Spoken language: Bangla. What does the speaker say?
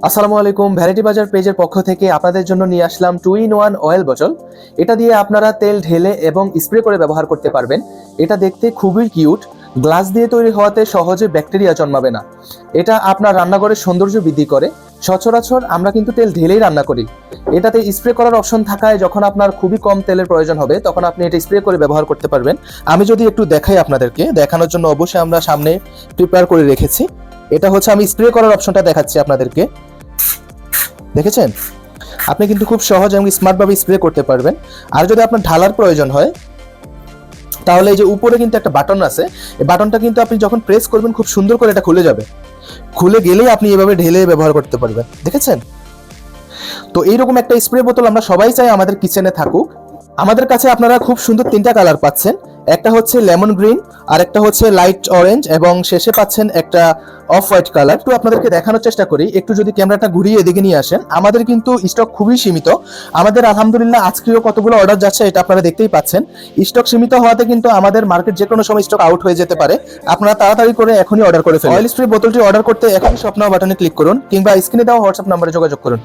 আসসালামু আলাইকুম। ভ্যারাইটি বাজার পেজের পক্ষ থেকে আপনাদের জন্য নিয়ে আসলাম 2-in-1 অয়েল বোতল। এটা দিয়ে আপনারা তেল ঢেলে এবং স্প্রে করে ব্যবহার করতে পারবেন। এটা দেখতে খুবই কিউট। গ্লাস দিয়ে তৈরি হওয়াতে সহজে ব্যাকটেরিয়া জন্মাবে না। এটা আপনার রান্নাঘরের সৌন্দর্য বৃদ্ধি করে। সচরাচর আমরা কিন্তু তেল ঢেলেই রান্না করি। এটাতে স্প্রে করার অপশন থাকায় যখন আপনার খুবই কম তেলের প্রয়োজন হবে তখন আপনি এটা স্প্রে করে ব্যবহার করতে পারবেন। আমি যদি একটু দেখাই আপনাদেরকে, দেখানোর জন্য অবশ্যই আমরা সামনে প্রিপেয়ার করে রেখেছি। এটা হচ্ছে আমি স্প্রে করার অপশনটা দেখাচ্ছি আপনাদেরকে। দেখেছেন, আপনি কিন্তু খুব সহজ এবং স্মার্টভাবে স্প্রে করতে পারবেন। আর যদি আপনার ঢালার প্রয়োজন হয় তাহলে এই যে উপরে কিন্তু একটা বাটন আছে, এই বাটনটা কিন্তু আপনি যখন প্রেস করবেন খুব সুন্দর করে এটা খুলে যাবে। খুলে গেলেই আপনি এভাবে ঢেলে ব্যবহার করতে পারবেন। দেখেছেন? তো এইরকম একটা স্প্রে বোতল আমরা সবাই চাই আমাদের কিচেনে থাকুক। আমাদের কাছে আপনারা খুব সুন্দর তিনটা কালার পাচ্ছেন। একটা হচ্ছে লেমন গ্রিন, আর একটা হচ্ছে লাইট অরেঞ্জ, এবং শেষে পাচ্ছেন একটা অফ হোয়াইট কালার। তো আপনাদেরকে দেখানোর চেষ্টা করি, একটু যদি ক্যামেরাটা ঘুরিয়ে এদিকে নিয়ে আসেন। আমাদের কিন্তু স্টক খুবই সীমিত। আমাদের আলহামদুলিল্লাহ আজকেও কতগুলো অর্ডার যাচ্ছে এটা আপনারা দেখতেই পাচ্ছেন। স্টক সীমিত হওয়াতে কিন্তু আমাদের মার্কেট যে কোনো সময় স্টক আউট হয়ে যেতে পারে। আপনারা তাড়াতাড়ি করে এখনই অর্ডার করে ফেলুন। অয়েল স্প্রে বোতলটি অর্ডার করতে এখনই শপ নাও বাটনে ক্লিক করুন, কিংবা স্ক্রিনে দেওয়া হোয়াটসঅ্যাপ নম্বরে যোগাযোগ করুন।